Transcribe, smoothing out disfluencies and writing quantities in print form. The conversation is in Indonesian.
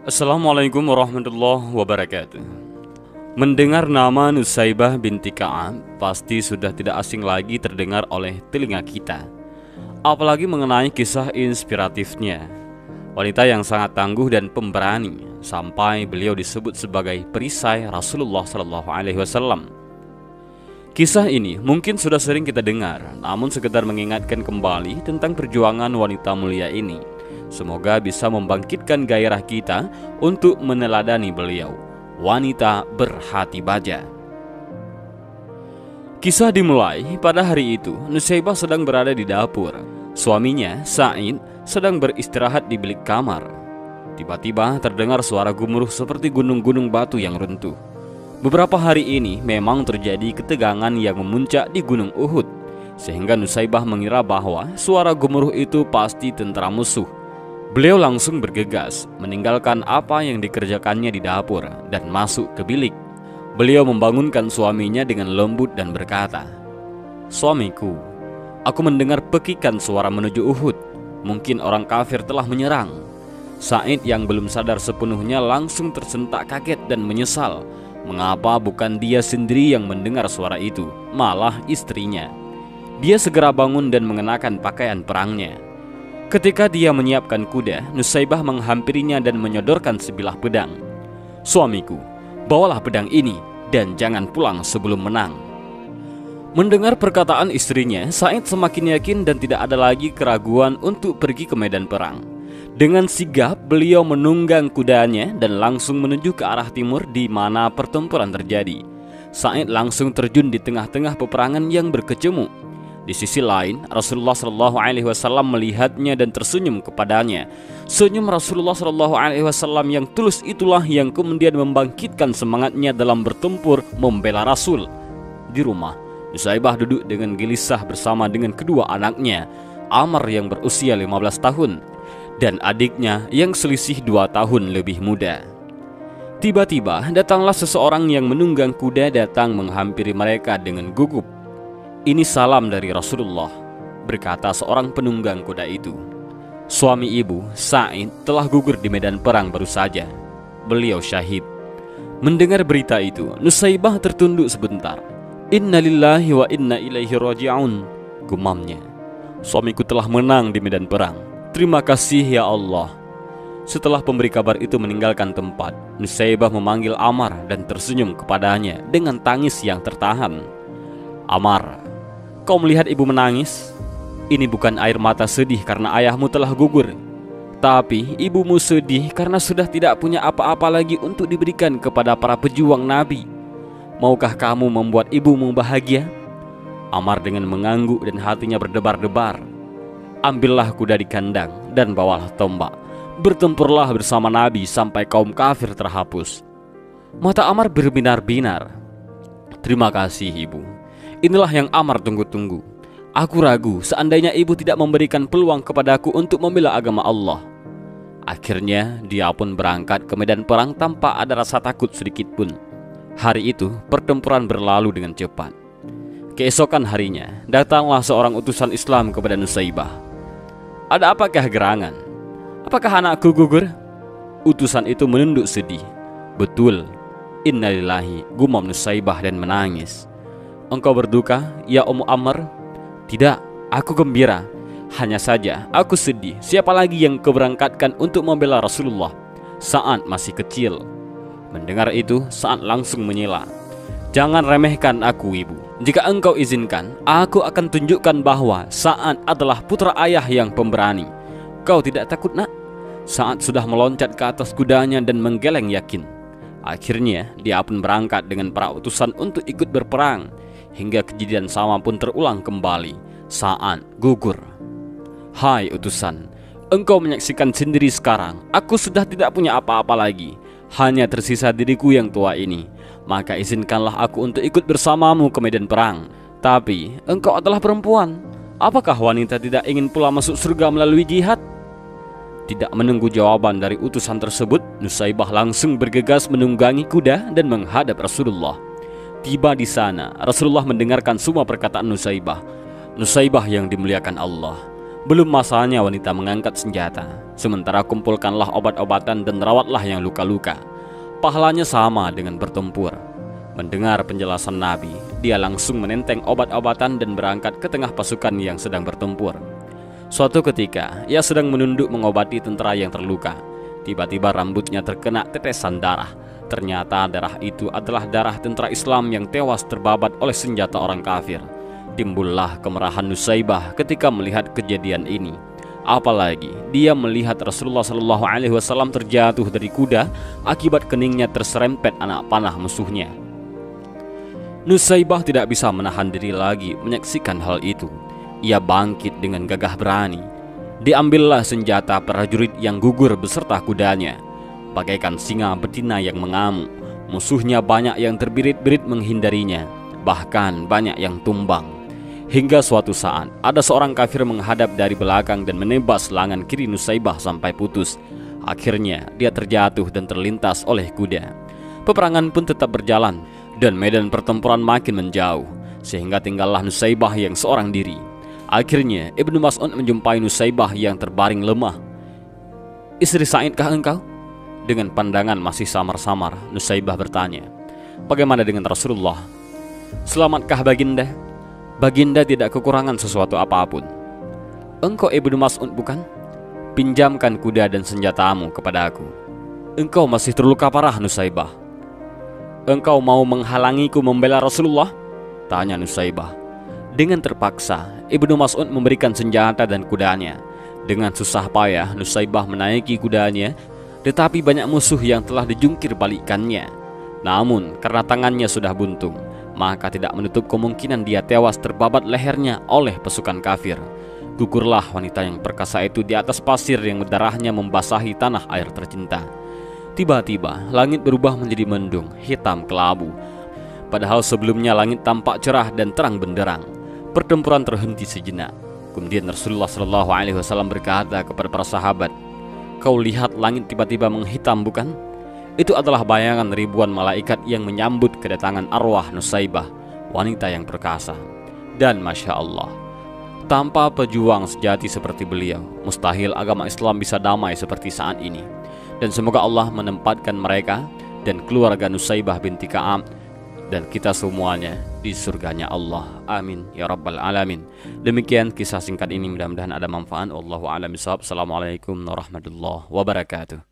Assalamualaikum warahmatullahi wabarakatuh. Mendengar nama Nusaybah binti Ka'ab pasti sudah tidak asing lagi terdengar oleh telinga kita. Apalagi mengenai kisah inspiratifnya. Wanita yang sangat tangguh dan pemberani, sampai beliau disebut sebagai perisai Rasulullah SAW. Kisah ini mungkin sudah sering kita dengar, namun sekedar mengingatkan kembali tentang perjuangan wanita mulia ini. Semoga bisa membangkitkan gairah kita untuk meneladani beliau, wanita berhati baja. Kisah dimulai pada hari itu. Nusaybah sedang berada di dapur. Suaminya, Sa'id, sedang beristirahat di bilik kamar. Tiba-tiba terdengar suara gemuruh seperti gunung-gunung batu yang runtuh. Beberapa hari ini memang terjadi ketegangan yang memuncak di Gunung Uhud, sehingga Nusaybah mengira bahwa suara gemuruh itu pasti tentara musuh. Beliau langsung bergegas, meninggalkan apa yang dikerjakannya di dapur dan masuk ke bilik. Beliau membangunkan suaminya dengan lembut dan berkata, "Suamiku, aku mendengar pekikan suara menuju Uhud. Mungkin orang kafir telah menyerang." Sa'id yang belum sadar sepenuhnya langsung tersentak kaget dan menyesal. Mengapa bukan dia sendiri yang mendengar suara itu, malah istrinya? Dia segera bangun dan mengenakan pakaian perangnya. Ketika dia menyiapkan kuda, Nusaybah menghampirinya dan menyodorkan sebilah pedang. "Suamiku, bawalah pedang ini dan jangan pulang sebelum menang." Mendengar perkataan istrinya, Sa'id semakin yakin dan tidak ada lagi keraguan untuk pergi ke medan perang. Dengan sigap beliau menunggang kudanya dan langsung menuju ke arah timur di mana pertempuran terjadi. Sa'id langsung terjun di tengah-tengah peperangan yang berkecamuk. Di sisi lain, Rasulullah SAW melihatnya dan tersenyum kepadanya. Senyum Rasulullah SAW yang tulus itulah yang kemudian membangkitkan semangatnya dalam bertempur membela Rasul. Di rumah, Nusaybah duduk dengan gelisah bersama dengan kedua anaknya, Amr yang berusia 15 tahun dan adiknya yang selisih 2 tahun lebih muda. Tiba-tiba datanglah seseorang yang menunggang kuda datang menghampiri mereka dengan gugup. "Ini salam dari Rasulullah," berkata seorang penunggang kuda itu. Suami ibu, Sa'id, telah gugur di medan perang baru saja. Beliau syahid. Mendengar berita itu, Nusaybah tertunduk sebentar. "Inna lillahi wa inna ilaihi raji'un," gumamnya. "Suamiku telah menang di medan perang. Terima kasih ya Allah." Setelah pemberi kabar itu meninggalkan tempat, Nusaybah memanggil Ammar dan tersenyum kepadanya dengan tangis yang tertahan. "Ammar, kau melihat ibu menangis? Ini bukan air mata sedih karena ayahmu telah gugur, tapi ibumu sedih karena sudah tidak punya apa-apa lagi untuk diberikan kepada para pejuang Nabi. Maukah kamu membuat ibumu bahagia?" Ammar dengan mengangguk dan hatinya berdebar-debar. "Ambillah kuda di kandang dan bawalah tombak. Bertempurlah bersama Nabi sampai kaum kafir terhapus." Mata Ammar berbinar-binar. "Terima kasih ibu. Inilah yang Ammar tunggu-tunggu. Aku ragu seandainya ibu tidak memberikan peluang kepadaku untuk membela agama Allah." Akhirnya dia pun berangkat ke medan perang tanpa ada rasa takut sedikit pun. Hari itu pertempuran berlalu dengan cepat. Keesokan harinya datanglah seorang utusan Islam kepada Nusaybah. "Ada apakah gerangan? Apakah anakku gugur?" Utusan itu menunduk sedih. "Betul. Innalillahi," gumam Nusaybah dan menangis. "Engkau berduka, ya Ummu Ammar?" "Tidak, aku gembira. Hanya saja aku sedih. Siapa lagi yang keberangkatkan untuk membela Rasulullah? Sa'ad masih kecil." Mendengar itu, Sa'ad langsung menyela. "Jangan remehkan aku ibu. Jika engkau izinkan, aku akan tunjukkan bahwa Sa'ad adalah putra ayah yang pemberani. Kau tidak takut nak?" Sa'ad sudah meloncat ke atas kudanya dan menggeleng yakin. Akhirnya dia pun berangkat dengan para utusan untuk ikut berperang. Hingga kejadian sama pun terulang kembali. Sa'ad gugur. "Hai utusan, engkau menyaksikan sendiri sekarang. Aku sudah tidak punya apa-apa lagi. Hanya tersisa diriku yang tua ini. Maka izinkanlah aku untuk ikut bersamamu ke medan perang. Tapi engkau adalah perempuan. Apakah wanita tidak ingin pula masuk surga melalui jihad?" Tidak menunggu jawaban dari utusan tersebut, Nusaybah langsung bergegas menunggangi kuda dan menghadap Rasulullah. Tiba di sana, Rasulullah mendengarkan semua perkataan Nusaybah. Nusaybah yang dimuliakan Allah, Belum masanya wanita mengangkat senjata. Sementara kumpulkanlah obat-obatan dan rawatlah yang luka-luka. Pahalanya sama dengan bertempur. Mendengar penjelasan Nabi, dia langsung menenteng obat-obatan dan berangkat ke tengah pasukan yang sedang bertempur. Suatu ketika, ia sedang menunduk mengobati tentara yang terluka. Tiba-tiba rambutnya terkena tetesan darah. Ternyata darah itu adalah darah tentara Islam yang tewas terbabat oleh senjata orang kafir. Timbullah kemarahan Nusaybah ketika melihat kejadian ini. Apalagi dia melihat Rasulullah SAW terjatuh dari kuda akibat keningnya terserempet anak panah musuhnya. Nusaybah tidak bisa menahan diri lagi menyaksikan hal itu. Ia bangkit dengan gagah berani. Diambillah senjata prajurit yang gugur beserta kudanya. Bagaikan singa betina yang mengamuk, musuhnya banyak yang terbirit-birit menghindarinya, bahkan banyak yang tumbang. Hingga suatu saat, ada seorang kafir menghadap dari belakang dan menebas lengan kiri Nusaybah sampai putus. Akhirnya, dia terjatuh dan terlintas oleh kuda. Peperangan pun tetap berjalan, dan medan pertempuran makin menjauh, sehingga tinggallah Nusaybah yang seorang diri. Akhirnya, Ibnu Mas'ud menjumpai Nusaybah yang terbaring lemah. "Istri Sa'id kah engkau?" Dengan pandangan masih samar-samar, Nusaybah bertanya, "Bagaimana dengan Rasulullah? Selamatkah Baginda? Baginda tidak kekurangan sesuatu apapun." "Engkau Ibnu Mas'ud bukan? Pinjamkan kuda dan senjatamu kepada aku." "Engkau masih terluka parah, Nusaybah." "Engkau mau menghalangiku membela Rasulullah?" tanya Nusaybah. Dengan terpaksa, Ibnu Mas'ud memberikan senjata dan kudanya. Dengan susah payah, Nusaybah menaiki kudanya, tetapi banyak musuh yang telah dijungkir balikkannya. Namun, karena tangannya sudah buntung, maka tidak menutup kemungkinan dia tewas terbabat lehernya oleh pasukan kafir. Gugurlah wanita yang perkasa itu di atas pasir yang darahnya membasahi tanah air tercinta. Tiba-tiba, langit berubah menjadi mendung, hitam kelabu. Padahal sebelumnya langit tampak cerah dan terang benderang. Pertempuran terhenti sejenak. Kemudian Rasulullah SAW berkata kepada para sahabat, "Kau lihat langit tiba-tiba menghitam bukan? Itu adalah bayangan ribuan malaikat yang menyambut kedatangan arwah Nusaybah, wanita yang perkasa." Dan Masya Allah, tanpa pejuang sejati seperti beliau, mustahil agama Islam bisa damai seperti saat ini. Dan semoga Allah menempatkan mereka dan keluarga Nusaybah binti Ka'ab dan kita semuanya di surganya Allah. Amin ya rabbal alamin. Demikian kisah singkat ini, mudah-mudahan ada manfaat. Wallahu a'lam bishawab. Assalamualaikum warahmatullahi wabarakatuh.